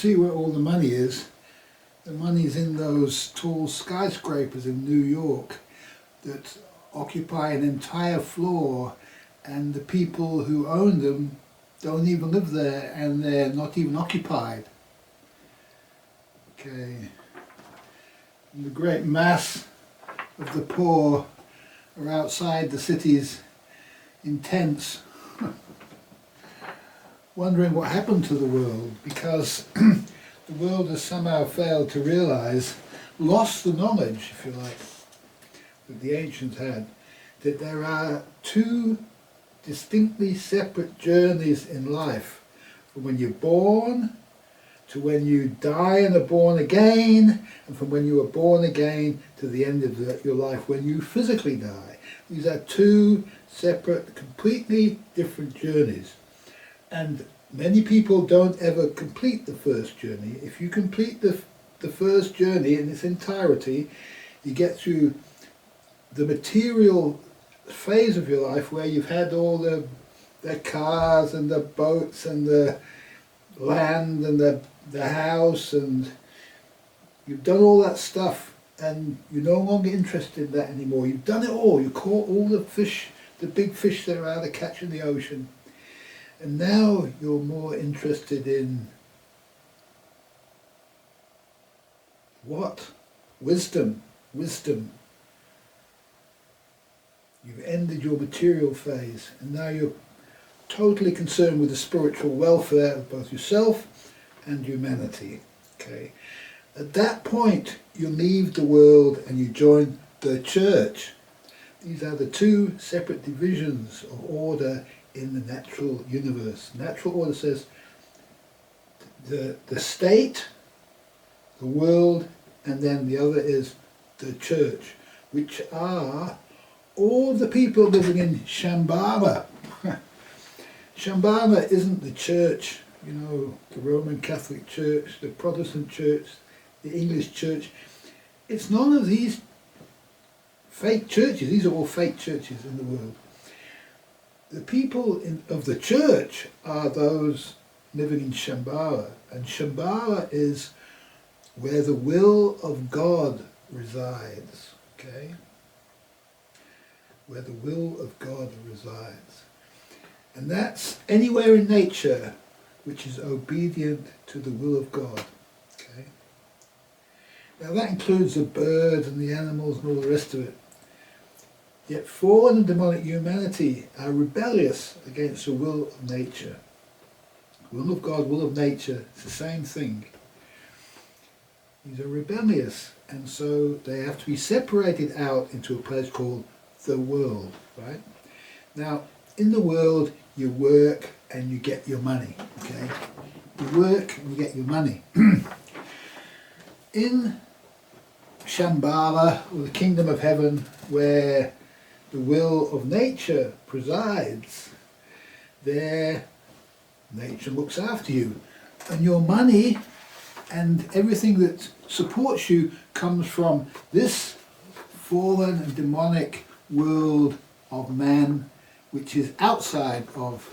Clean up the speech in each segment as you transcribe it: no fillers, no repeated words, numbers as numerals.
see where all the money is. The money's in those tall skyscrapers in New York that occupy an entire floor, and the people who own them don't even live there, and they're not even occupied. Okay. And the great mass of the poor are outside the cities in tents, wondering what happened to the world, because the world has somehow failed to realise, lost the knowledge, if you like, that the ancients had, that there are two distinctly separate journeys in life, from when you're born to when you die and are born again, and from when you are born again to the end of your life when you physically die. These are two separate, completely different journeys. And many people don't ever complete the first journey. If you complete the first journey in its entirety, you get through the material phase of your life where you've had all the cars and the boats and the land and the house, and you've done all that stuff, and you're no longer interested in that anymore. You've done it all. You caught all the fish, the big fish that are out to catch in the ocean. And now you're more interested in what? Wisdom. Wisdom. You've ended your material phase, and now you're totally concerned with the spiritual welfare of both yourself and humanity. Okay. At that point, you leave the world and you join the church. These are the two separate divisions of order in the natural universe. Natural order says the state, the world, and then the other is the church, which are all the people living in Shambhala. Shambhala isn't the church, you know, the Roman Catholic Church, the Protestant Church, the English Church. It's none of these fake churches. These are all fake churches in the world. The people of the church are those living in Shambhala, and Shambhala is where the will of God resides, okay? Where the will of God resides. And that's anywhere in nature which is obedient to the will of God, okay? Now that includes the birds and the animals and all the rest of it. Yet fallen and demonic humanity are rebellious against the will of nature. Will of God, will of nature, it's the same thing. These are rebellious, and so they have to be separated out into a place called the world, right? Now, in the world, you work and you get your money, okay? You work and you get your money. In Shambhala, or the kingdom of heaven, where the will of nature presides, there nature looks after you, and your money and everything that supports you comes from this fallen and demonic world of man, which is outside of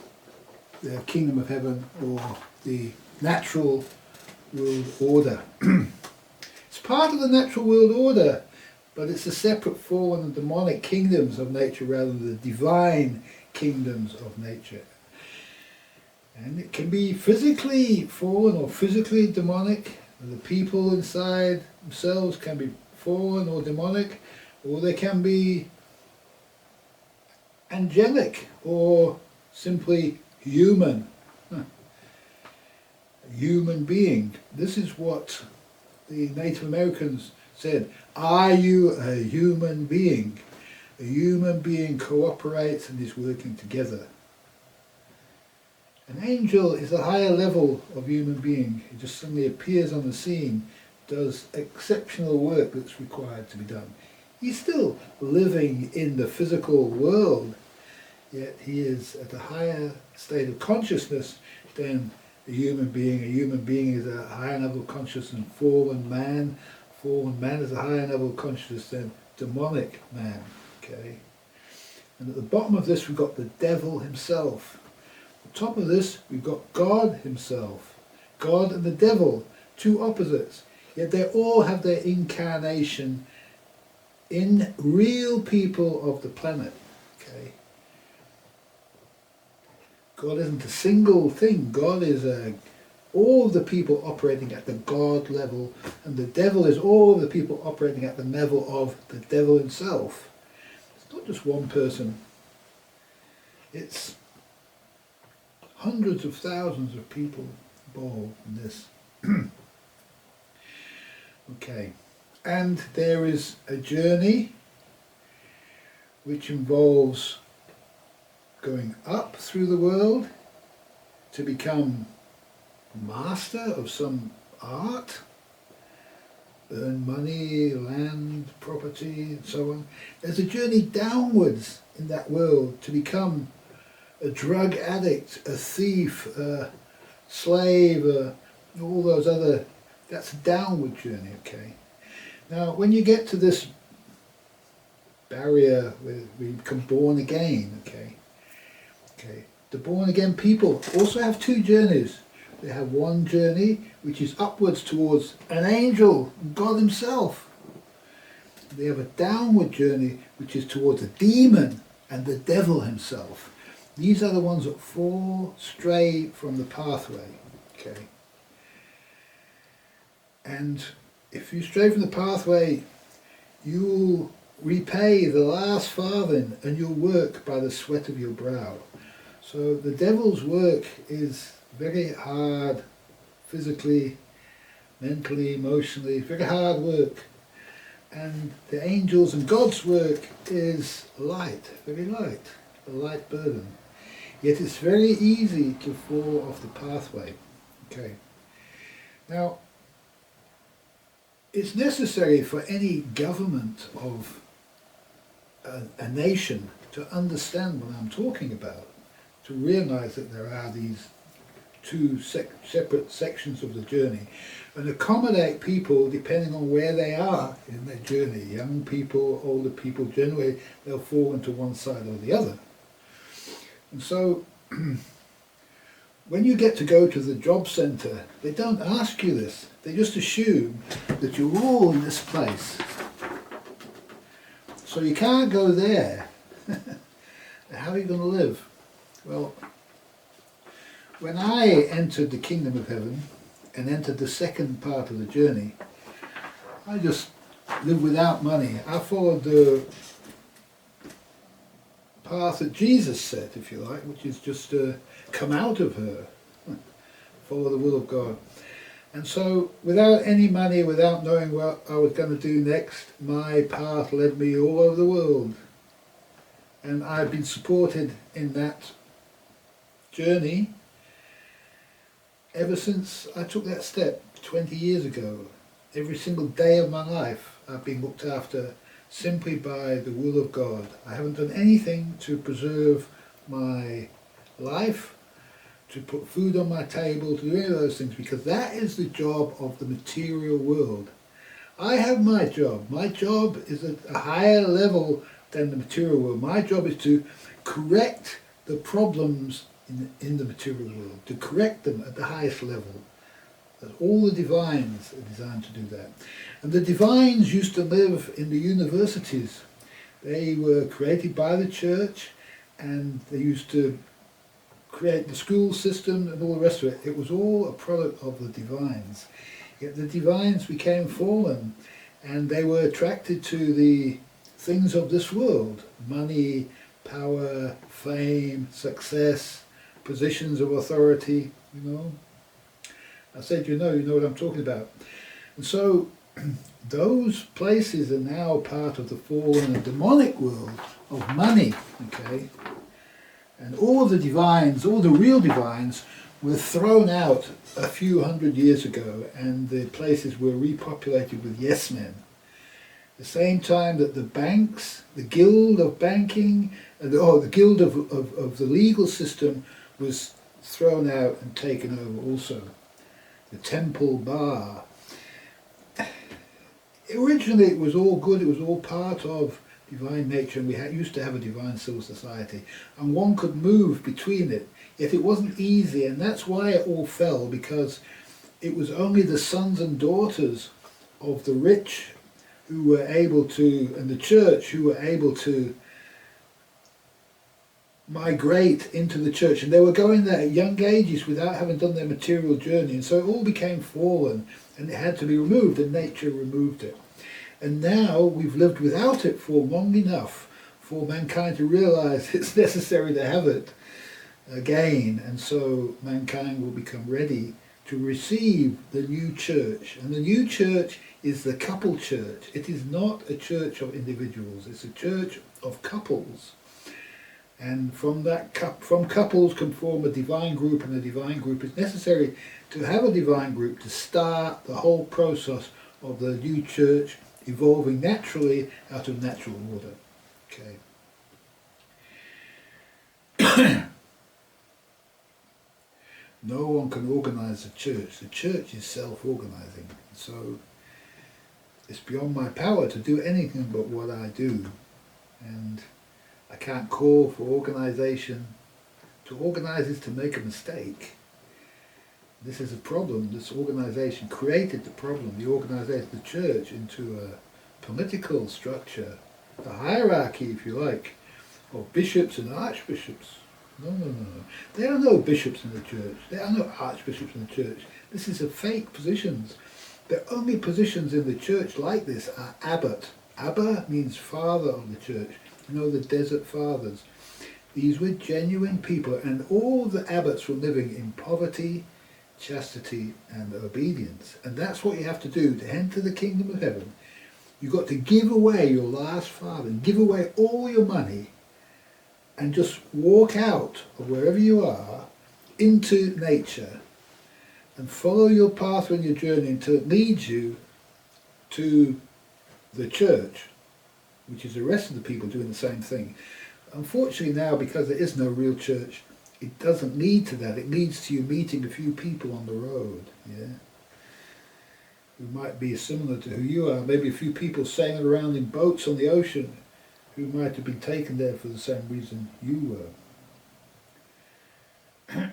the kingdom of heaven or the natural world order. It's part of the natural world order, but it's the separate fallen and demonic kingdoms of nature rather than the divine kingdoms of nature. And it can be physically fallen or physically demonic. The people inside themselves can be fallen or demonic, or they can be angelic or simply human. A human being. This is what the Native Americans said. Are you a human being? A human being cooperates and is working together. An angel is a higher level of human being. It just suddenly appears on the scene, does exceptional work that's required to be done. He's still living in the physical world, yet he is at a higher state of consciousness than a human being. A human being is a higher level of consciousness than fallen man. Fallen man is a higher level of consciousness than demonic man. Okay? And at the bottom of this we've got the devil himself. On top of this we've got God himself. God and the devil, two opposites, yet they all have their incarnation in real people of the planet. Okay. God isn't a single thing. God is all the people operating at the God level, and the devil is all the people operating at the level of the devil himself. It's not just one person. It's hundreds of thousands of people involved in this. Okay. And there is a journey which involves going up through the world to become master of some art, earn money, land, property, and so on. There's a journey downwards in that world to become a drug addict, a thief, a slave, all those other, that's a downward journey, okay? Now, when you get to this barrier where we become born again, okay, the born again people also have two journeys. They have one journey which is upwards towards an angel, God himself. They have a downward journey which is towards a demon and the devil himself. These are the ones that fall stray from the pathway, okay? And if you stray from the pathway, you'll repay the last farthing and you'll work by the sweat of your brow. So the devil's work is very hard, physically, mentally, emotionally, very hard work. And the angels and God's work is light, very light, a light burden. Yet it's very easy to fall off the pathway. Okay. Now, it's necessary for any government of a nation to understand what I'm talking about, to realize that there are these two separate sections of the journey, and accommodate people depending on where they are in their journey. Young people, older people, generally they'll fall into one side or the other. And so when you get to go to the job centre, they don't ask you this. They just assume that you're all in this place. So you can't go there. How are you going to live? Well, when I entered the kingdom of heaven and entered the second part of the journey, I just lived without money. I followed the path that Jesus set, if you like, which is just to come out of her, follow the will of God. And so, without any money, without knowing what I was going to do next, my path led me all over the world. And I've been supported in that journey ever since I took that step 20 years ago. Every single day of my life I've been looked after simply by the will of God. I haven't done anything to preserve my life, to put food on my table, to do any of those things, because that is the job of the material world. I have my job. My job is at a higher level than the material world. My job is to correct the problems in the material world, to correct them at the highest level. That all the divines are designed to do that. And the divines used to live in the universities. They were created by the church, and they used to create the school system and all the rest of it. It was all a product of the divines. Yet the divines became fallen, and they were attracted to the things of this world: money, power, fame, success, positions of authority, you know. I said, you know what I'm talking about. And so those places are now part of the fallen and demonic world of money, okay? And all the divines, all the real divines, were thrown out a few hundred years ago, and the places were repopulated with yes men. The same time that the banks, the guild of banking, the guild of the legal system was thrown out and taken over also. The temple bar. Originally it was all good, it was all part of divine nature, and we used to have a divine civil society, and one could move between it, yet it wasn't easy, and that's why it all fell, because it was only the sons and daughters of the rich who were able to, and the church who were able to migrate into the church, and they were going there at young ages without having done their material journey, and so it all became fallen and it had to be removed, and nature removed it. And now we've lived without it for long enough for mankind to realize it's necessary to have it again, and so mankind will become ready to receive the new church. And the new church is the couple church. It is not a church of individuals, it's a church of couples. And from couples can form a divine group, and a divine group is necessary to have a divine group to start the whole process of the new church evolving naturally out of natural order. Okay. No one can organise a church. The church is self-organising. So it's beyond my power to do anything but what I do. And I can't call for organisation. To organise is to make a mistake. This is a problem. This organisation created the problem. The organisation of the church into a political structure, a hierarchy, if you like, of bishops and archbishops. No. There are no bishops in the church. There are no archbishops in the church. This is a fake positions. The only positions in the church like this are abbot. Abba means father of the church. You know, the desert fathers. These were genuine people, and all the abbots were living in poverty, chastity and obedience. And that's what you have to do to enter the kingdom of heaven. You've got to give away your last father, give away all your money, and just walk out of wherever you are into nature and follow your path on your journey until it leads you to the church, which is the rest of the people doing the same thing. Unfortunately now, because there is no real church, it doesn't lead to that. It leads to you meeting a few people on the road, who might be similar to who you are. Maybe a few people sailing around in boats on the ocean who might have been taken there for the same reason you were.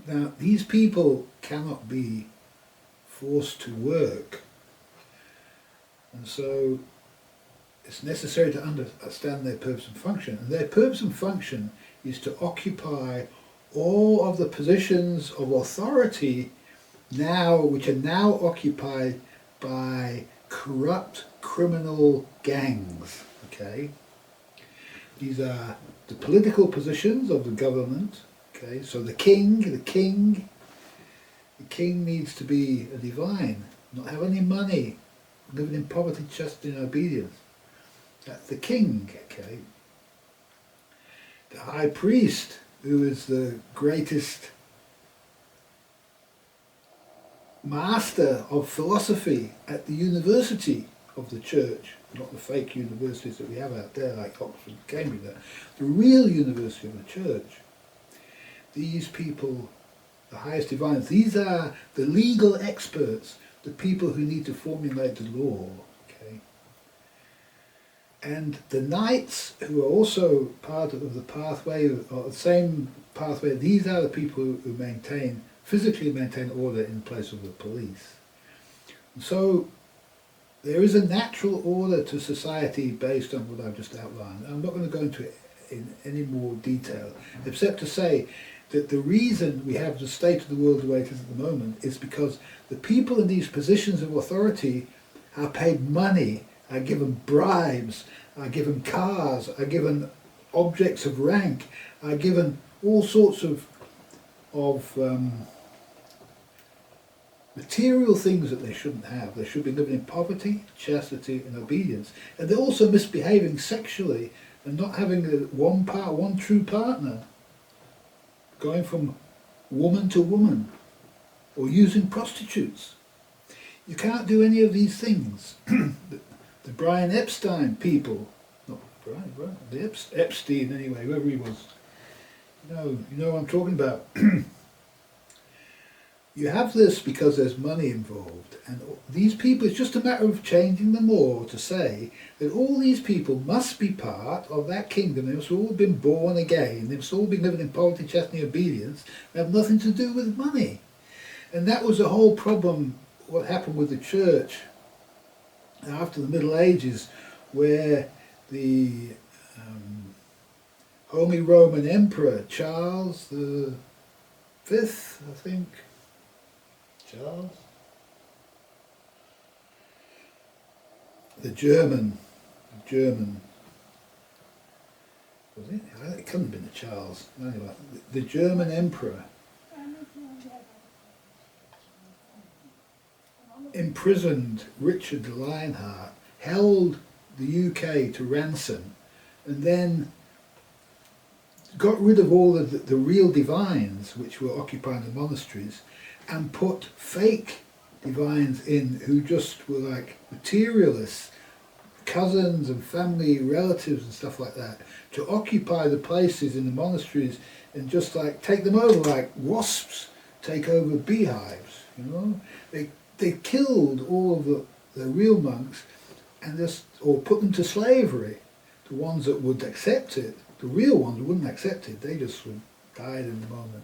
Now, these people cannot be forced to work, and so it's necessary to understand their purpose and function. And their purpose and function is to occupy all of the positions of authority which are now occupied by corrupt criminal gangs. Okay, these are the political positions of the government. Okay, so the king needs to be a divine, not have any money, living in poverty, chastity and obedience. That's the king. Okay, the high priest, who is the greatest master of philosophy at the university of the church, not the fake universities that we have out there like Oxford and Cambridge, the real university of the church. These people, the highest divines, these are the legal experts, the people who need to formulate the law. Okay? And the knights, who are also part of the pathway, or the same pathway, these are the people who physically maintain order in place of the police. And so there is a natural order to society based on what I've just outlined. I'm not going to go into it in any more detail, except to say that the reason we have the state of the world the way it is at the moment is because the people in these positions of authority are paid money, are given bribes, are given cars, are given objects of rank, are given all sorts of material things that they shouldn't have. They should be living in poverty, chastity and obedience. And they're also misbehaving sexually and not having one true partner, going from woman to woman, or using prostitutes. You can't do any of these things. The Brian Epstein people, not Brian, the Epstein anyway, whoever he was, you know what I'm talking about. You have this because there's money involved, and these people, it's just a matter of changing the law to say that all these people must be part of that kingdom. They must have all been born again, they must all be living in poverty, chastity and obedience. They have nothing to do with money. And that was the whole problem, what happened with the church after the Middle Ages, where the Holy Roman Emperor Charles the Fifth, I think, Charles, the German, was it? It couldn't have been the Charles. Anyway, the German Emperor imprisoned Richard the Lionheart, held the UK to ransom, and then got rid of all of the real divines which were occupying the monasteries and put fake divines in who just were like materialists, cousins and family relatives and stuff like that, to occupy the places in the monasteries and just like take them over like wasps take over beehives, you know. They killed all of the real monks and just, or put them to slavery. The ones that would accept it, the real ones wouldn't accept it, they just died in the moment.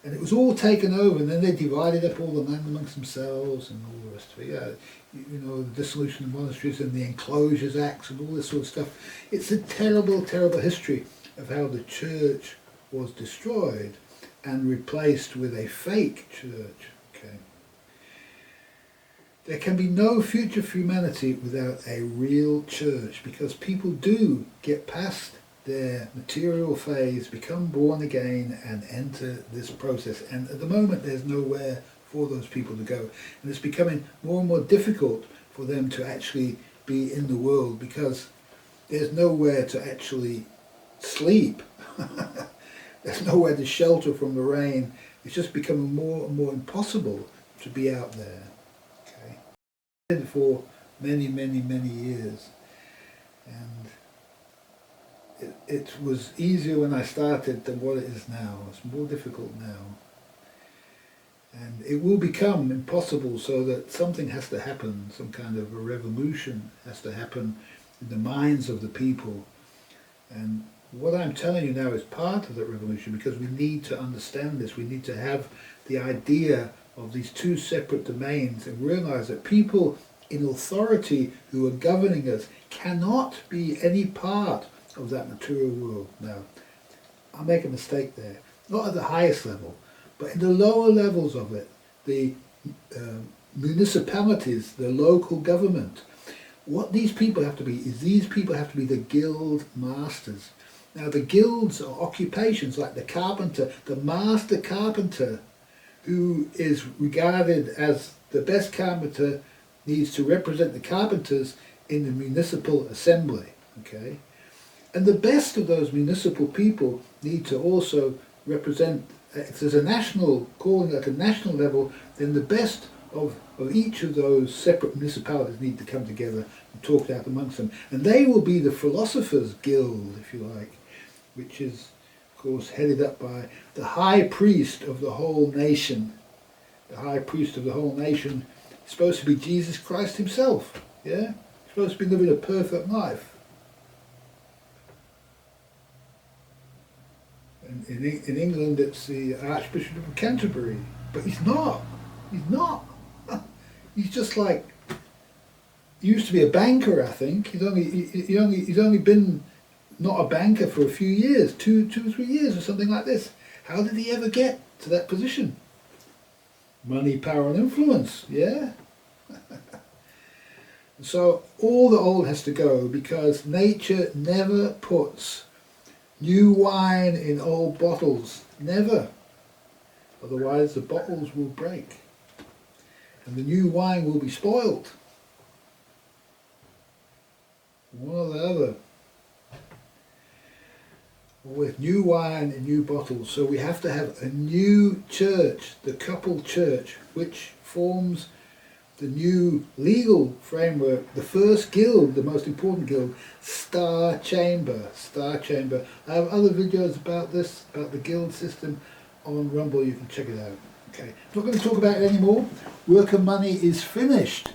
And it was all taken over, and then they divided up all the land amongst themselves and all the rest of it. Yeah, you know, the dissolution of monasteries and the Enclosures Acts and all this sort of stuff. It's a terrible, terrible history of how the church was destroyed and replaced with a fake church. Okay. There can be no future for humanity without a real church, because people do get past their material phase, become born again and enter this process. And at the moment there's nowhere for those people to go. And it's becoming more and more difficult for them to actually be in the world, because there's nowhere to actually sleep. There's nowhere to shelter from the rain. It's just becoming more and more impossible to be out there. Okay. For many, many, many years. And it was easier when I started than what it is now. It's more difficult now. And it will become impossible, so that something has to happen, some kind of a revolution has to happen in the minds of the people. And what I'm telling you now is part of that revolution, because we need to understand this. We need to have the idea of these two separate domains and realize that people in authority who are governing us cannot be any part of that material world. Now, I'll make a mistake there. Not at the highest level, but in the lower levels of it, the municipalities, the local government. What these people have to be is these people have to be the guild masters. Now, the guilds are occupations like the carpenter, the master carpenter, who is regarded as the best carpenter, needs to represent the carpenters in the municipal assembly. Okay. And the best of those municipal people need to also represent, if there's a national calling at a national level, then the best of each of those separate municipalities need to come together and talk it out amongst them. And they will be the philosophers' guild, if you like, which is, of course, headed up by the high priest of the whole nation. The high priest of the whole nation is supposed to be Jesus Christ himself. Yeah? He's supposed to be living a perfect life. In England it's the Archbishop of Canterbury, but he's not. He's not. He's just like, he used to be a banker, I think. He's only been not a banker for a few years, two or 3 years or something like this. How did he ever get to that position? Money, power and influence, yeah? So all the old has to go, because nature never puts new wine in old bottles, never. Otherwise the bottles will break and the new wine will be spoiled. One or the other. With new wine in new bottles. So we have to have a new church, the coupled church, which forms the new legal framework, the first guild, the most important guild, Star Chamber. Star Chamber. I have other videos about this, about the guild system on Rumble. You can check it out. Okay, I'm not going to talk about it anymore. Work and Money is finished.